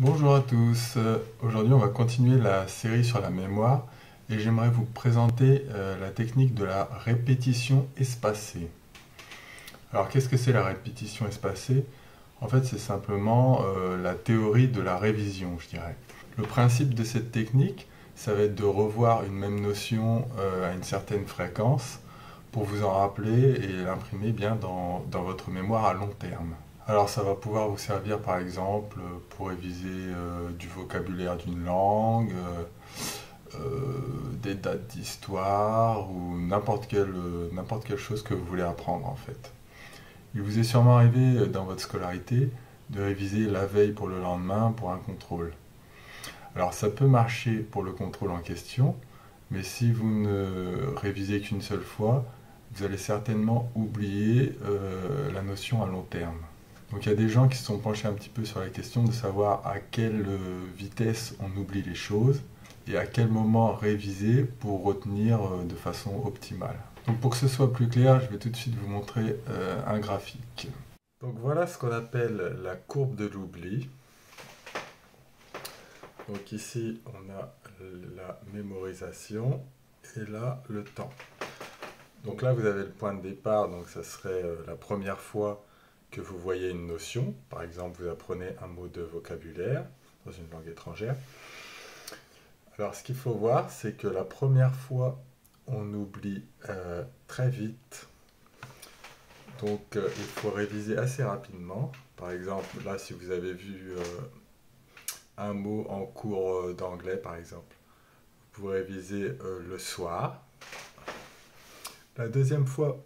Bonjour à tous, aujourd'hui on va continuer la série sur la mémoire et j'aimerais vous présenter la technique de la répétition espacée. Alors qu'est-ce que c'est la répétition espacée? En fait c'est simplement la théorie de la révision, je dirais. Le principe de cette technique, ça va être de revoir une même notion à une certaine fréquence pour vous en rappeler et l'imprimer bien dans votre mémoire à long terme. Alors ça va pouvoir vous servir par exemple pour réviser du vocabulaire d'une langue, des dates d'histoire ou n'importe quelle chose que vous voulez apprendre en fait. Il vous est sûrement arrivé dans votre scolarité de réviser la veille pour le lendemain pour un contrôle. Alors ça peut marcher pour le contrôle en question, mais si vous ne révisez qu'une seule fois, vous allez certainement oublier la notion à long terme. Donc il y a des gens qui se sont penchés un petit peu sur la question de savoir à quelle vitesse on oublie les choses et à quel moment réviser pour retenir de façon optimale. Donc pour que ce soit plus clair, je vais tout de suite vous montrer un graphique. Donc voilà ce qu'on appelle la courbe de l'oubli. Donc ici on a la mémorisation et là le temps. Donc là vous avez le point de départ, donc ça serait la première fois que vous voyez une notion. Par exemple, vous apprenez un mot de vocabulaire dans une langue étrangère. Alors, ce qu'il faut voir, c'est que la première fois, on oublie très vite. Donc, il faut réviser assez rapidement. Par exemple, là, si vous avez vu un mot en cours d'anglais, par exemple, vous pouvez réviser le soir. La deuxième fois,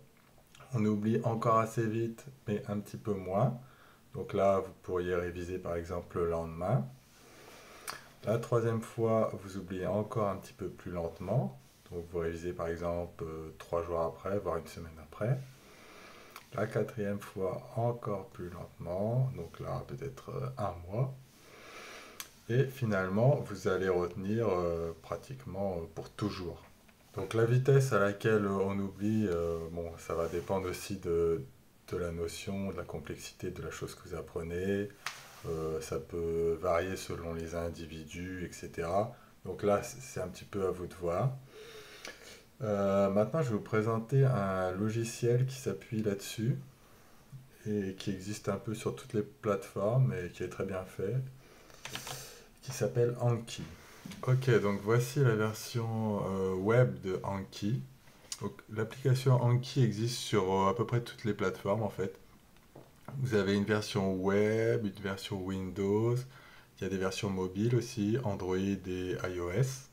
on oublie encore assez vite, mais un petit peu moins. Donc là, vous pourriez réviser par exemple le lendemain. La troisième fois, vous oubliez encore un petit peu plus lentement. Donc vous révisez par exemple 3 jours après, voire une semaine après. La quatrième fois, encore plus lentement. Donc là, peut-être un mois. Et finalement, vous allez retenir pratiquement pour toujours. Donc la vitesse à laquelle on oublie, bon, ça va dépendre aussi de la notion, de la complexité de la chose que vous apprenez. Ça peut varier selon les individus, etc. Donc là, c'est un petit peu à vous de voir. Maintenant, je vais vous présenter un logiciel qui s'appuie là-dessus et qui existe un peu sur toutes les plateformes et qui est très bien fait, qui s'appelle Anki. Ok, donc voici la version web de Anki. L'application Anki existe sur à peu près toutes les plateformes en fait. Vous avez une version web, une version Windows, il y a des versions mobiles aussi, Android et iOS.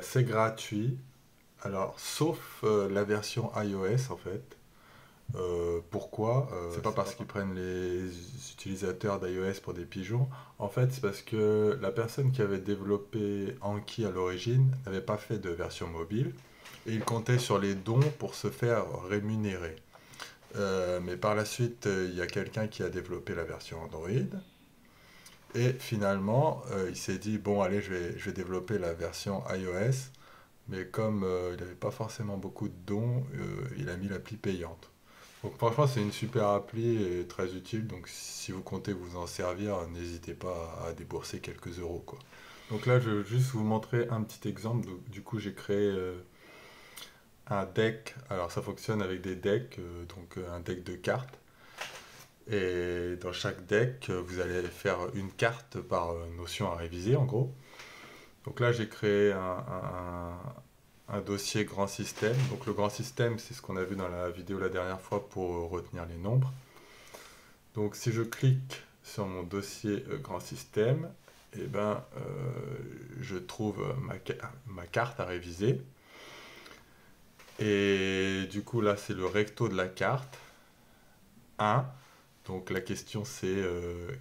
C'est gratuit, alors sauf la version iOS en fait. Pourquoi? C'est pas parce qu'ils prennent les utilisateurs d'iOS pour des pigeons. En fait, c'est parce que la personne qui avait développé Anki à l'origine n'avait pas fait de version mobile et il comptait sur les dons pour se faire rémunérer. Mais par la suite, il y a quelqu'un qui a développé la version Android et finalement, il s'est dit bon, allez, je vais développer la version iOS. Mais comme il n'avait pas forcément beaucoup de dons, il a mis l'appli payante. Donc franchement, c'est une super appli et très utile. Donc si vous comptez vous en servir, n'hésitez pas à débourser quelques euros, quoi. Donc là, je vais juste vous montrer un petit exemple. Donc, du coup, j'ai créé un deck. Alors ça fonctionne avec des decks, donc un deck de cartes. Et dans chaque deck, vous allez faire une carte par notion à réviser, en gros. Donc là, j'ai créé un dossier grand système. Donc le grand système, c'est ce qu'on a vu dans la vidéo la dernière fois pour retenir les nombres. Donc si je clique sur mon dossier grand système, et ben, je trouve ma carte à réviser. Et du coup là, c'est le recto de la carte 1. Donc la question c'est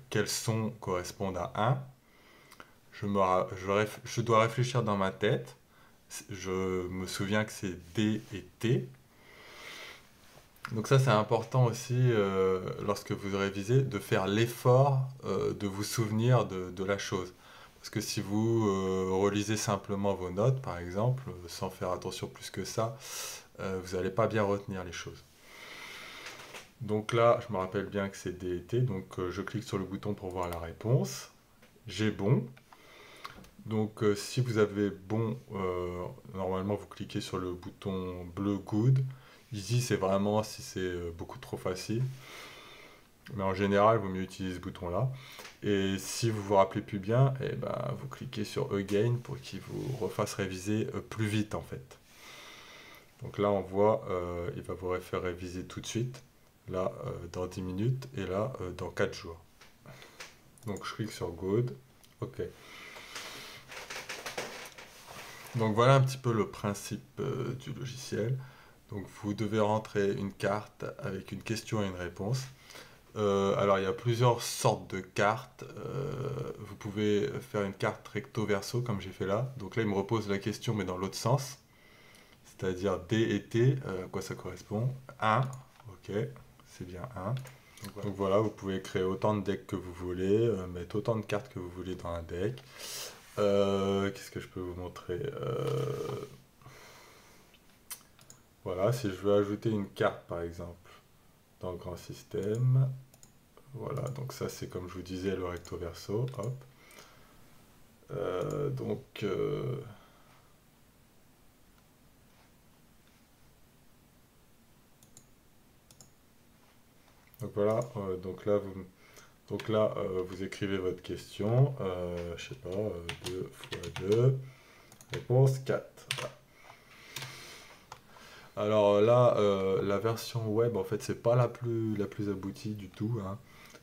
quels sons correspondent à 1. Je dois réfléchir dans ma tête. Je me souviens que c'est D et T. Donc ça c'est important aussi lorsque vous révisez de faire l'effort de vous souvenir de la chose. Parce que si vous relisez simplement vos notes par exemple, sans faire attention plus que ça, vous n'allez pas bien retenir les choses. Donc là, je me rappelle bien que c'est D et T, donc je clique sur le bouton pour voir la réponse. J'ai bon. Donc si vous avez bon, normalement vous cliquez sur le bouton bleu good. Ici c'est vraiment si c'est beaucoup trop facile. Mais en général, il vaut mieux utiliser ce bouton-là. Et si vous vous rappelez plus bien, eh ben, vous cliquez sur Again pour qu'il vous refasse réviser plus vite en fait. Donc là, on voit, il va vous faire réviser tout de suite. Là, dans 10 minutes et là, dans 4 jours. Donc je clique sur Good. OK. Donc voilà un petit peu le principe du logiciel. Donc vous devez rentrer une carte avec une question et une réponse. Alors il y a plusieurs sortes de cartes. Vous pouvez faire une carte recto verso comme j'ai fait là. Donc là il me repose la question mais dans l'autre sens. C'est-à-dire D et T, à quoi ça correspond? 1, ok, c'est bien 1. Donc voilà, vous pouvez créer autant de decks que vous voulez, mettre autant de cartes que vous voulez dans un deck. Qu'est-ce que je peux vous montrer? Voilà, si je veux ajouter une carte par exemple dans le grand système, voilà, donc ça c'est comme je vous disais le recto verso, hop. Donc voilà, vous écrivez votre question, je sais pas, 2 fois 2, réponse 4. Voilà. Alors là, la version web, en fait, c'est pas la plus aboutie du tout, hein.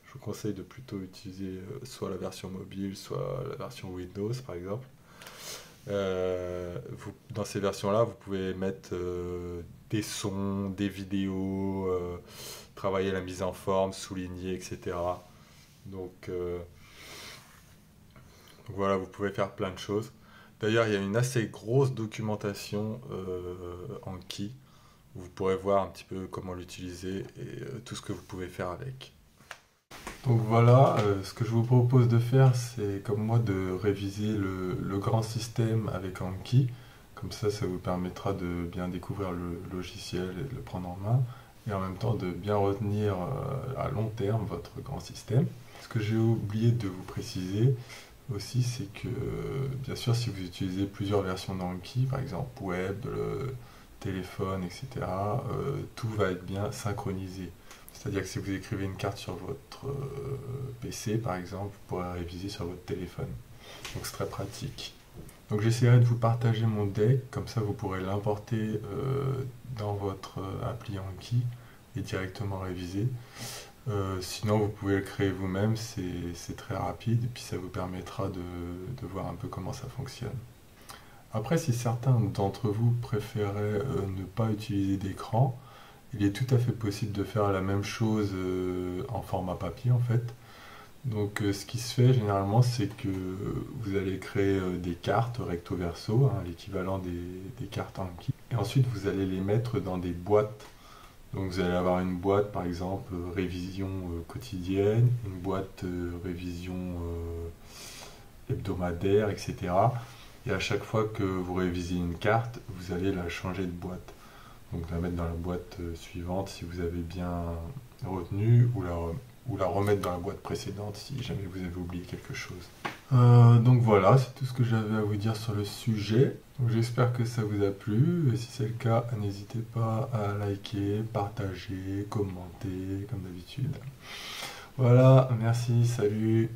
Je vous conseille de plutôt utiliser soit la version mobile, soit la version Windows, par exemple. Dans ces versions-là, vous pouvez mettre des sons, des vidéos, travailler la mise en forme, souligner, etc. Donc voilà, vous pouvez faire plein de choses. D'ailleurs, il y a une assez grosse documentation en Key. Vous pourrez voir un petit peu comment l'utiliser et tout ce que vous pouvez faire avec. Donc voilà, ce que je vous propose de faire, c'est comme moi de réviser le grand système avec Anki. Comme ça vous permettra de bien découvrir le logiciel et de le prendre en main. Et en même temps de bien retenir à long terme votre grand système. Ce que j'ai oublié de vous préciser aussi, c'est que bien sûr si vous utilisez plusieurs versions d'Anki, par exemple web, téléphone, etc., tout va être bien synchronisé. C'est-à-dire que si vous écrivez une carte sur votre PC, par exemple, vous pourrez réviser sur votre téléphone. Donc c'est très pratique. Donc j'essaierai de vous partager mon deck, comme ça vous pourrez l'importer dans votre appli Anki et directement réviser. Sinon vous pouvez le créer vous-même, c'est très rapide et puis ça vous permettra de voir un peu comment ça fonctionne. Après, si certains d'entre vous préféraient ne pas utiliser d'écran, il est tout à fait possible de faire la même chose en format papier en fait. Donc ce qui se fait généralement, c'est que vous allez créer des cartes recto verso, hein, l'équivalent des cartes Anki. Et ensuite vous allez les mettre dans des boîtes. Donc vous allez avoir une boîte par exemple révision quotidienne, une boîte révision hebdomadaire, etc. Et à chaque fois que vous révisez une carte, vous allez la changer de boîte. Donc la mettre dans la boîte suivante si vous avez bien retenu, ou la remettre dans la boîte précédente si jamais vous avez oublié quelque chose. Donc voilà, c'est tout ce que j'avais à vous dire sur le sujet. J'espère que ça vous a plu, et si c'est le cas, n'hésitez pas à liker, partager, commenter, comme d'habitude. Voilà, merci, salut!